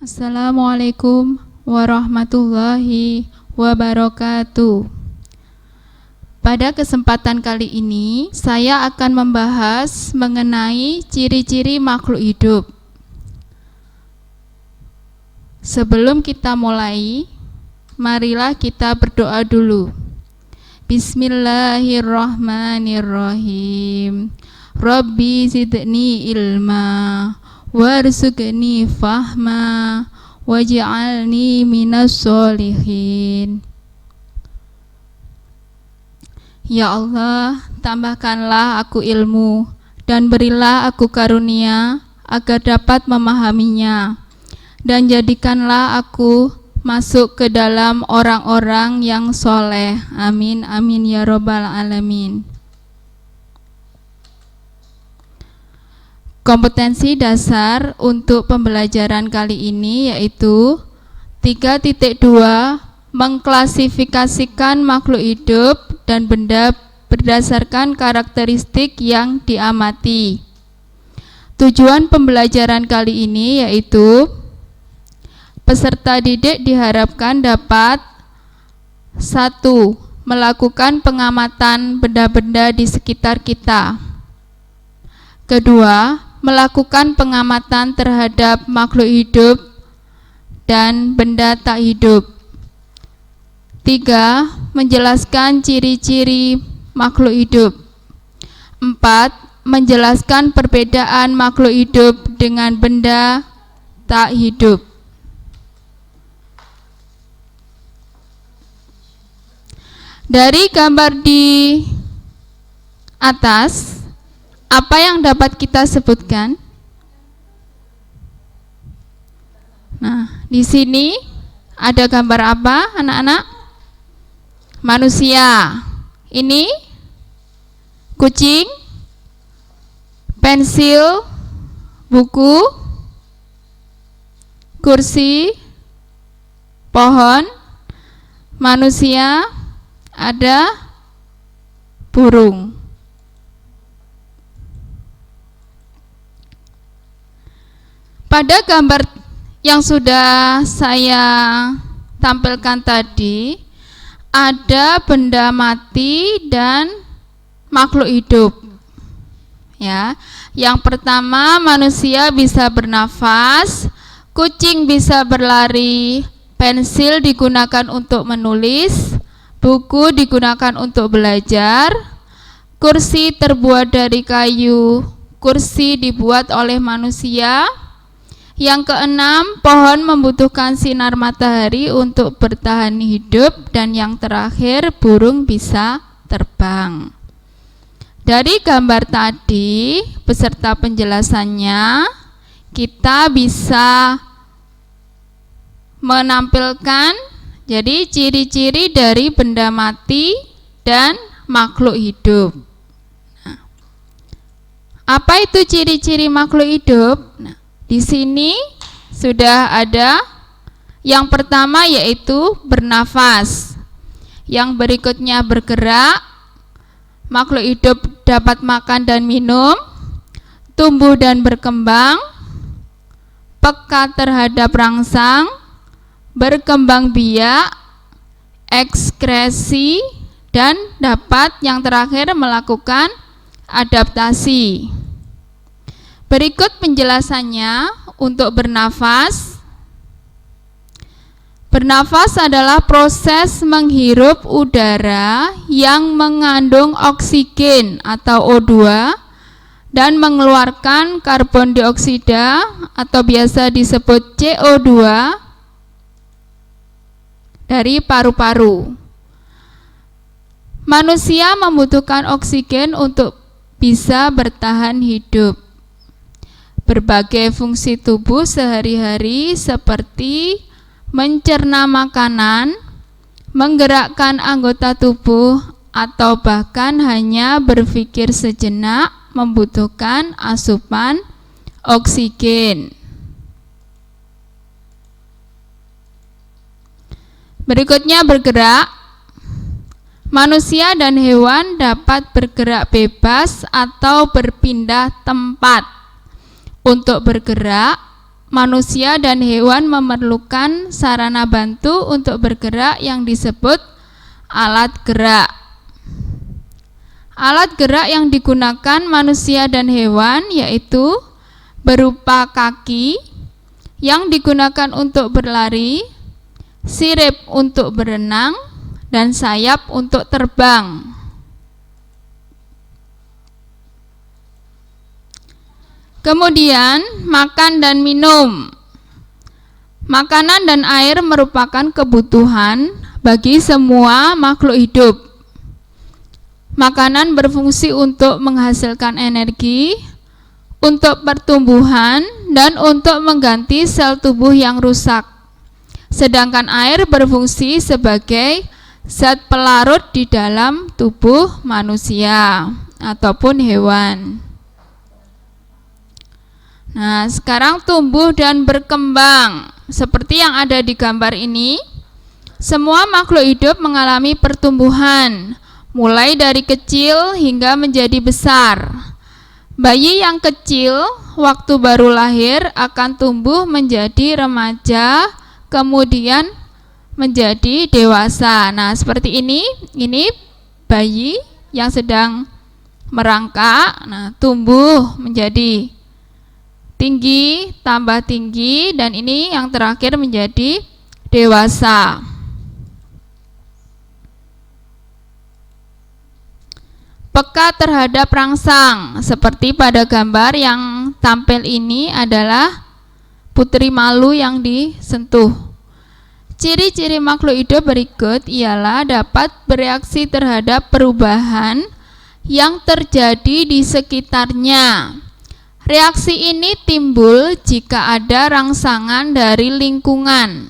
Assalamualaikum warahmatullahi wabarakatuh. Pada kesempatan kali ini, saya akan membahas mengenai ciri-ciri makhluk hidup. Sebelum kita mulai, marilah kita berdoa dulu. Bismillahirrahmanirrahim. Rabbi zidni ilma warzuqni fahma waj'alni minas sholihin. Ya Allah, tambahkanlah aku ilmu dan berilah aku karunia agar dapat memahaminya, dan jadikanlah aku masuk ke dalam orang-orang yang soleh. Amin amin ya robbal alamin. Kompetensi dasar untuk pembelajaran kali ini yaitu 3.2, mengklasifikasikan makhluk hidup dan benda berdasarkan karakteristik yang diamati. Tujuan pembelajaran kali ini yaitu peserta didik diharapkan dapat 1. Melakukan pengamatan benda-benda di sekitar kita. 2. Melakukan pengamatan terhadap makhluk hidup dan benda tak hidup. 3. Menjelaskan ciri-ciri makhluk hidup. 4. Menjelaskan perbedaan makhluk hidup dengan benda tak hidup. Dari gambar di atas, apa yang dapat kita sebutkan? Nah, di sini ada gambar apa, anak-anak? Manusia. Ini kucing, pensil, buku, kursi, pohon, manusia, ada burung. Pada gambar yang sudah saya tampilkan tadi, ada benda mati dan makhluk hidup. Ya, yang pertama manusia bisa bernafas, kucing bisa berlari, pensil digunakan untuk menulis, buku digunakan untuk belajar, kursi terbuat dari kayu, kursi dibuat oleh manusia. Yang keenam, pohon membutuhkan sinar matahari untuk bertahan hidup, dan yang terakhir, burung bisa terbang. Dari gambar tadi, beserta penjelasannya, kita bisa menampilkan jadi ciri-ciri dari benda mati dan makhluk hidup. Nah, apa itu ciri-ciri makhluk hidup? Nah, di sini sudah ada yang pertama yaitu bernafas. Yang berikutnya bergerak. Makhluk hidup dapat makan dan minum, tumbuh dan berkembang, peka terhadap rangsang, berkembang biak, ekskresi, dan dapat yang terakhir melakukan adaptasi. Berikut penjelasannya untuk bernafas. Bernafas adalah proses menghirup udara yang mengandung oksigen atau O2 dan mengeluarkan karbon dioksida atau biasa disebut CO2 dari paru-paru. Manusia membutuhkan oksigen untuk bisa bertahan hidup. Berbagai fungsi tubuh sehari-hari seperti mencerna makanan, menggerakkan anggota tubuh, atau bahkan hanya berpikir sejenak membutuhkan asupan oksigen. Berikutnya bergerak. Manusia dan hewan dapat bergerak bebas atau berpindah tempat. Untuk bergerak, manusia dan hewan memerlukan sarana bantu untuk bergerak yang disebut alat gerak. Alat gerak yang digunakan manusia dan hewan yaitu berupa kaki yang digunakan untuk berlari, sirip untuk berenang, dan sayap untuk terbang. Kemudian, makan dan minum. Makanan dan air merupakan kebutuhan bagi semua makhluk hidup. Makanan berfungsi untuk menghasilkan energi, untuk pertumbuhan, dan untuk mengganti sel tubuh yang rusak. Sedangkan air berfungsi sebagai zat pelarut di dalam tubuh manusia ataupun hewan. Nah, sekarang tumbuh dan berkembang. Seperti yang ada di gambar ini, semua makhluk hidup mengalami pertumbuhan, mulai dari kecil hingga menjadi besar. Bayi yang kecil waktu baru lahir akan tumbuh menjadi remaja, kemudian menjadi dewasa. Nah, seperti ini bayi yang sedang merangkak. Nah, tumbuh menjadi tinggi, tambah tinggi, dan ini yang terakhir menjadi dewasa. Peka terhadap rangsang, seperti pada gambar yang tampil ini adalah putri malu yang disentuh. Ciri-ciri makhluk hidup berikut ialah dapat bereaksi terhadap perubahan yang terjadi di sekitarnya. Reaksi ini timbul jika ada rangsangan dari lingkungan.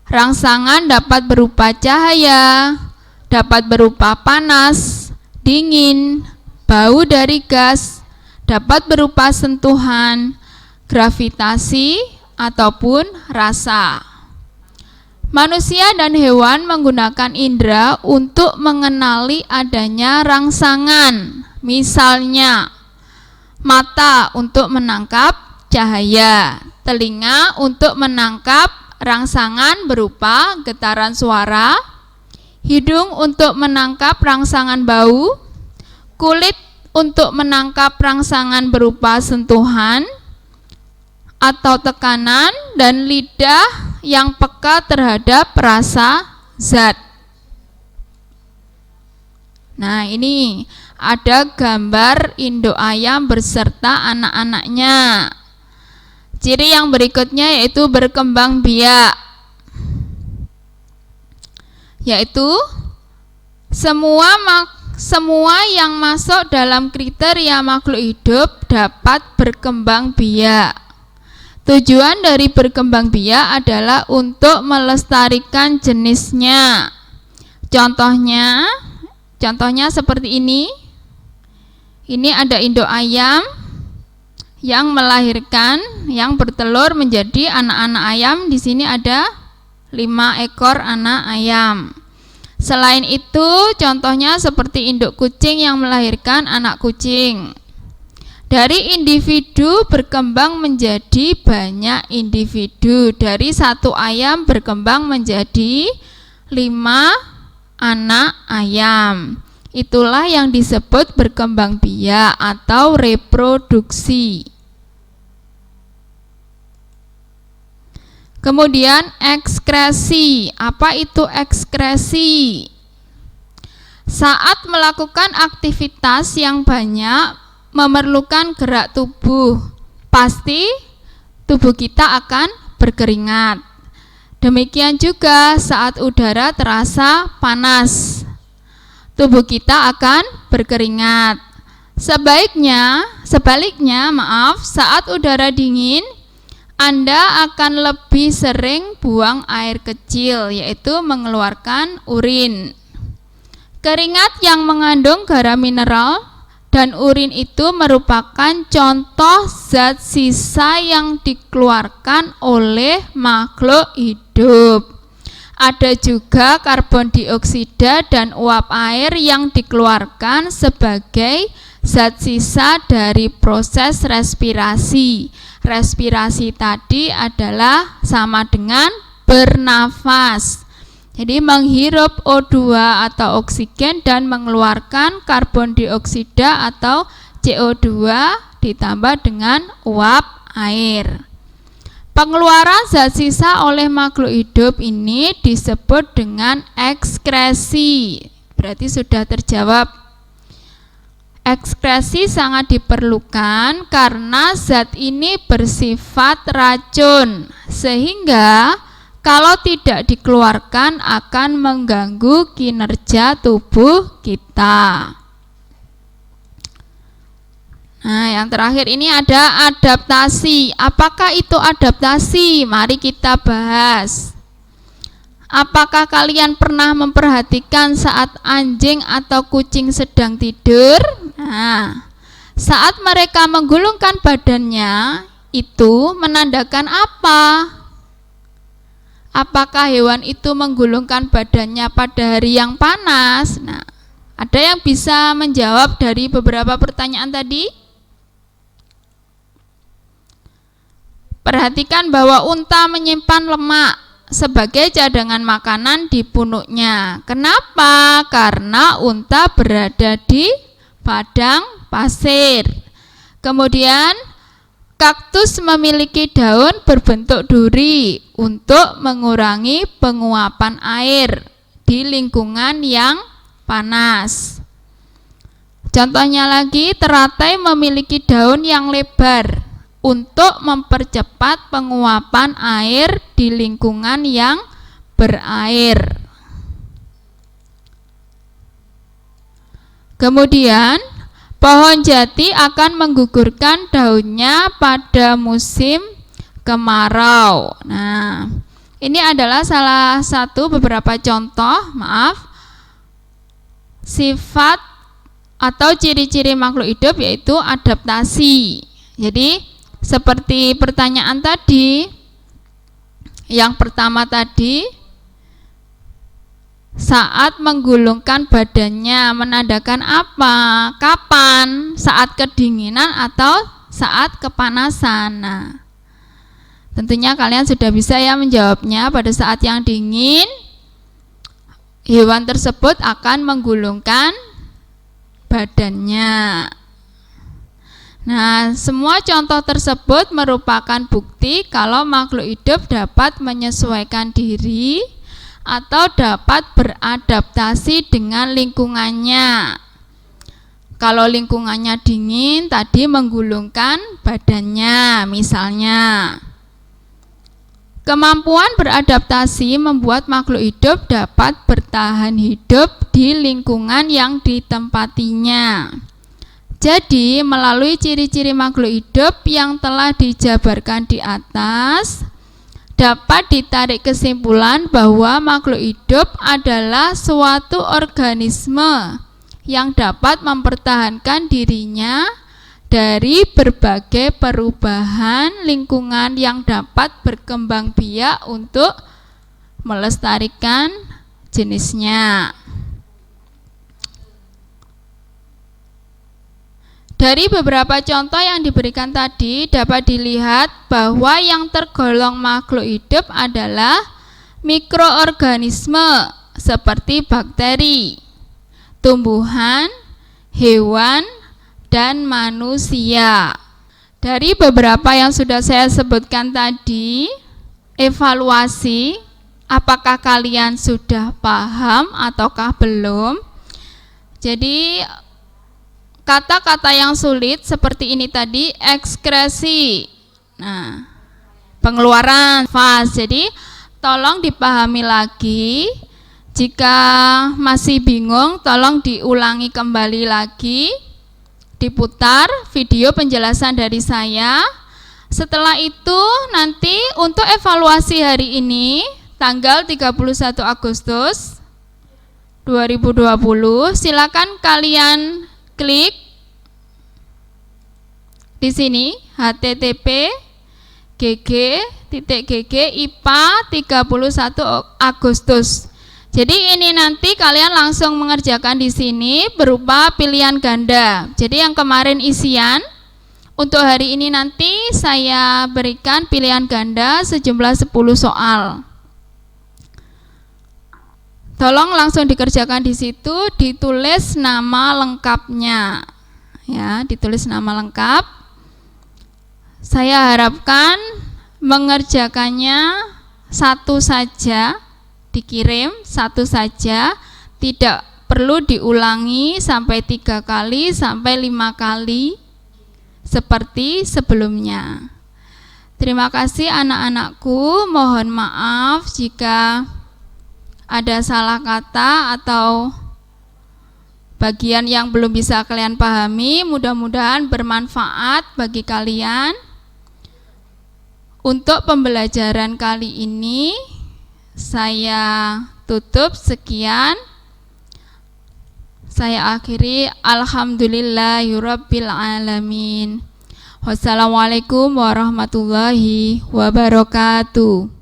Rangsangan dapat berupa cahaya, dapat berupa panas, dingin, bau dari gas, dapat berupa sentuhan, gravitasi, ataupun rasa. Manusia dan hewan menggunakan indera untuk mengenali adanya rangsangan. Misalnya, mata untuk menangkap cahaya, telinga untuk menangkap rangsangan berupa getaran suara, hidung untuk menangkap rangsangan bau, kulit untuk menangkap rangsangan berupa sentuhan atau tekanan, dan lidah yang peka terhadap rasa zat. Nah, ini ada gambar induk ayam beserta anak-anaknya. Ciri yang berikutnya yaitu berkembang biak, yaitu semua yang masuk dalam kriteria makhluk hidup dapat berkembang biak. Tujuan dari berkembang biak adalah untuk melestarikan jenisnya. Contohnya seperti ini. Ini ada induk ayam yang melahirkan, yang bertelur menjadi anak-anak ayam. Di sini ada 5 ekor anak ayam. Selain itu, contohnya seperti induk kucing yang melahirkan anak kucing. Dari individu berkembang menjadi banyak individu. Dari satu ayam berkembang menjadi 5 anak ayam. Itulah yang disebut berkembang biak atau reproduksi. Kemudian ekskresi. Apa itu ekskresi? Saat melakukan aktivitas yang banyak memerlukan gerak tubuh, pasti tubuh kita akan berkeringat. Demikian juga saat udara terasa panas, tubuh kita akan berkeringat. Sebaliknya, saat udara dingin, Anda akan lebih sering buang air kecil, yaitu mengeluarkan urin. Keringat yang mengandung garam mineral dan urin itu merupakan contoh zat sisa yang dikeluarkan oleh makhluk hidup. Ada juga karbon dioksida dan uap air yang dikeluarkan sebagai zat sisa dari proses respirasi. Respirasi tadi adalah sama dengan bernafas. Jadi menghirup O2 atau oksigen dan mengeluarkan karbon dioksida atau CO2 ditambah dengan uap air. Pengeluaran zat sisa oleh makhluk hidup ini disebut dengan ekskresi. Berarti sudah terjawab. Ekskresi sangat diperlukan karena zat ini bersifat racun, sehingga kalau tidak dikeluarkan akan mengganggu kinerja tubuh kita. Nah, yang terakhir ini ada adaptasi. Apakah itu adaptasi? Mari kita bahas. Apakah kalian pernah memperhatikan saat anjing atau kucing sedang tidur? Nah, saat mereka menggulungkan badannya, itu menandakan apa? Apakah hewan itu menggulungkan badannya pada hari yang panas? Nah, ada yang bisa menjawab dari beberapa pertanyaan tadi? Perhatikan bahwa unta menyimpan lemak sebagai cadangan makanan di punuknya. Kenapa? Karena unta berada di padang pasir. Kemudian kaktus memiliki daun berbentuk duri untuk mengurangi penguapan air di lingkungan yang panas. Contohnya lagi, teratai memiliki daun yang lebar untuk mempercepat penguapan air di lingkungan yang berair. Kemudian, pohon jati akan menggugurkan daunnya pada musim kemarau. Nah, ini adalah salah satu beberapa contoh, sifat atau ciri-ciri makhluk hidup, yaitu adaptasi. Jadi, seperti pertanyaan tadi, yang pertama tadi, saat menggulungkan badannya menandakan apa? Kapan? Saat kedinginan atau saat kepanasan? Nah, tentunya kalian sudah bisa ya menjawabnya. Pada saat yang dingin, hewan tersebut akan menggulungkan badannya. Nah, semua contoh tersebut merupakan bukti kalau makhluk hidup dapat menyesuaikan diri atau dapat beradaptasi dengan lingkungannya. Kalau lingkungannya dingin, tadi menggulungkan badannya misalnya. Kemampuan beradaptasi membuat makhluk hidup dapat bertahan hidup di lingkungan yang ditempatinya. Jadi, melalui ciri-ciri makhluk hidup yang telah dijabarkan di atas, dapat ditarik kesimpulan bahwa makhluk hidup adalah suatu organisme yang dapat mempertahankan dirinya dari berbagai perubahan lingkungan yang dapat berkembang biak untuk melestarikan jenisnya. Dari beberapa contoh yang diberikan tadi dapat dilihat bahwa yang tergolong makhluk hidup adalah mikroorganisme seperti bakteri, tumbuhan, hewan, dan manusia. Dari beberapa yang sudah saya sebutkan tadi, evaluasi apakah kalian sudah paham ataukah belum? Jadi kata-kata yang sulit seperti ini tadi, ekskresi. Nah, pengeluaran nafas. Jadi, tolong dipahami lagi. Jika masih bingung, tolong diulangi kembali lagi. Diputar video penjelasan dari saya. Setelah itu, nanti untuk evaluasi hari ini, tanggal 31 Agustus 2020, silakan kalian klik di sini http://gg.gg IPA 31 Agustus. Jadi ini nanti kalian langsung mengerjakan di sini berupa pilihan ganda. Jadi yang kemarin isian, untuk hari ini nanti saya berikan pilihan ganda sejumlah 10 soal. Tolong langsung dikerjakan di situ, ditulis nama lengkapnya. Ya, ditulis nama lengkap. Saya harapkan mengerjakannya satu saja, dikirim satu saja, tidak perlu diulangi sampai 3 kali sampai 5 kali seperti sebelumnya. Terima kasih anak-anakku, mohon maaf jika ada salah kata atau bagian yang belum bisa kalian pahami. Mudah-mudahan bermanfaat bagi kalian. Untuk pembelajaran kali ini saya tutup sekian. Saya akhiri, alhamdulillahirabbil alamin. Wassalamualaikum warahmatullahi wabarakatuh.